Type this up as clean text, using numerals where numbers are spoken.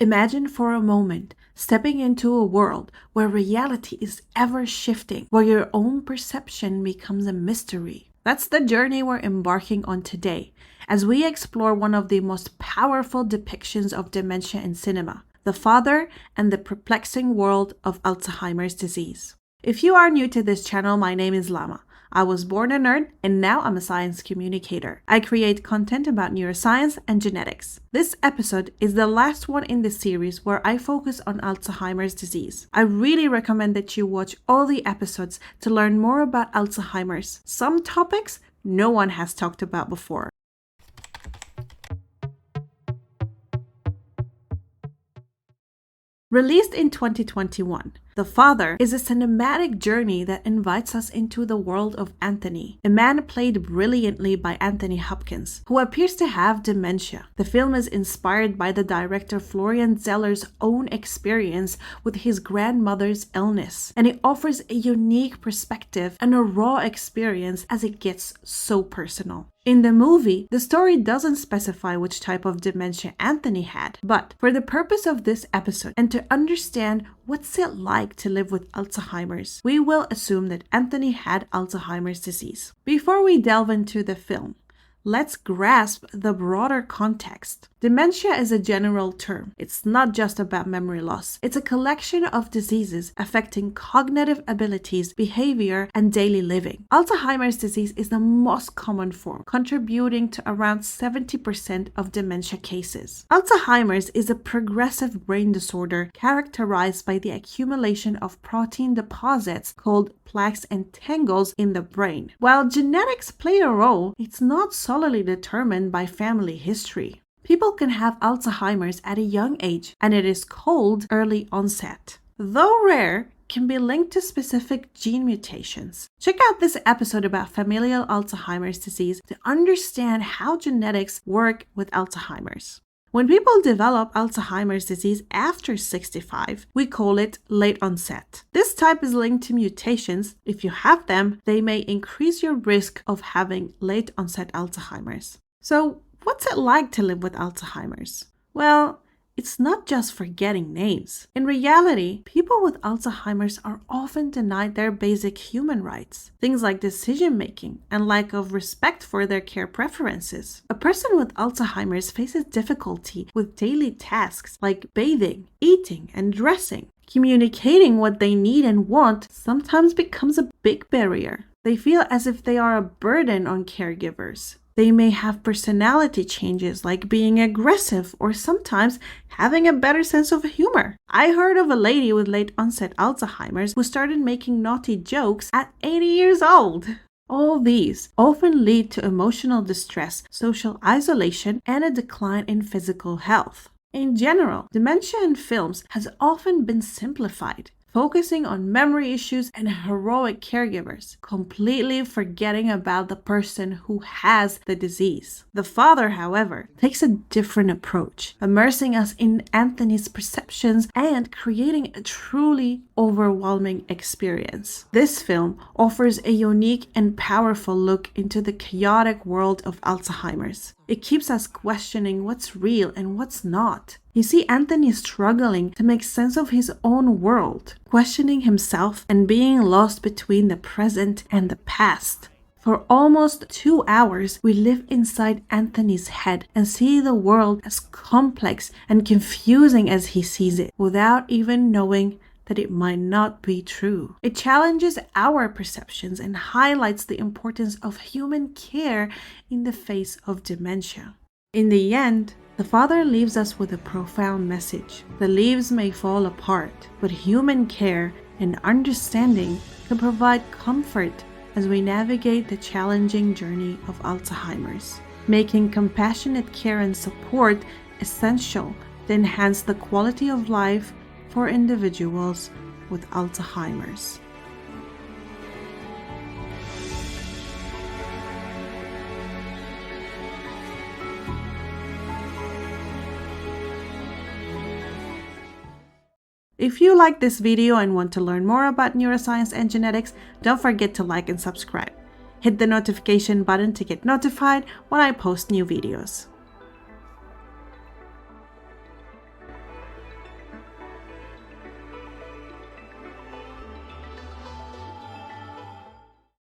Imagine for a moment stepping into a world where reality is ever shifting, where your own perception becomes a mystery. That's the journey we're embarking on today, as we explore one of the most powerful depictions of dementia in cinema, the father and the perplexing world of Alzheimer's disease. If you are new to this channel, my name is Lama. I was born a nerd and now I'm a science communicator. I create content about neuroscience and genetics. This episode is the last one in the series where I focus on Alzheimer's disease. I really recommend that you watch all the episodes to learn more about Alzheimer's, some topics no one has talked about before. Released in 2021, The Father is a cinematic journey that invites us into the world of Anthony, a man played brilliantly by Anthony Hopkins, who appears to have dementia. The film is inspired by the director Florian Zeller's own experience with his grandmother's illness, and it offers a unique perspective and a raw experience as it gets so personal. In the movie, the story doesn't specify which type of dementia Anthony had, but for the purpose of this episode and to understand what's it like to live with Alzheimer's, we will assume that Anthony had Alzheimer's disease. Before we delve into the film, let's grasp the broader context. Dementia is a general term. It's not just about memory loss. It's a collection of diseases affecting cognitive abilities, behavior, and daily living. Alzheimer's disease is the most common form, contributing to around 70% of dementia cases. Alzheimer's is a progressive brain disorder characterized by the accumulation of protein deposits called plaques and tangles in the brain. While genetics play a role, it's not solely determined by family history. People can have Alzheimer's at a young age, and it is called early onset. Though rare, can be linked to specific gene mutations. Check out this episode about familial Alzheimer's disease to understand how genetics work with Alzheimer's. When people develop Alzheimer's disease after 65, we call it late onset. This type is linked to mutations. If you have them, they may increase your risk of having late onset Alzheimer's. So, what's it like to live with Alzheimer's? Well, it's not just forgetting names. In reality, people with Alzheimer's are often denied their basic human rights, things like decision-making and lack of respect for their care preferences. A person with Alzheimer's faces difficulty with daily tasks like bathing, eating, and dressing. Communicating what they need and want sometimes becomes a big barrier. They feel as if they are a burden on caregivers. They may have personality changes like being aggressive or sometimes having a better sense of humor. I heard of a lady with late onset Alzheimer's who started making naughty jokes at 80 years old. All these often lead to emotional distress, social isolation, and a decline in physical health. In general, dementia in films has often been simplified, focusing on memory issues and heroic caregivers, completely forgetting about the person who has the disease. The Father, however, takes a different approach, immersing us in Anthony's perceptions and creating a truly overwhelming experience. This film offers a unique and powerful look into the chaotic world of Alzheimer's. It keeps us questioning what's real and what's not. You see Anthony struggling to make sense of his own world, questioning himself and being lost between the present and the past. For almost 2 hours, we live inside Anthony's head and see the world as complex and confusing as he sees it, without even knowing that it might not be true. It challenges our perceptions and highlights the importance of human care in the face of dementia. In the end, the Father leaves us with a profound message. The leaves may fall apart, but human care and understanding can provide comfort as we navigate the challenging journey of Alzheimer's, making compassionate care and support essential to enhance the quality of life for individuals with Alzheimer's. If you like this video and want to learn more about neuroscience and genetics, don't forget to like and subscribe. Hit the notification button to get notified when I post new videos.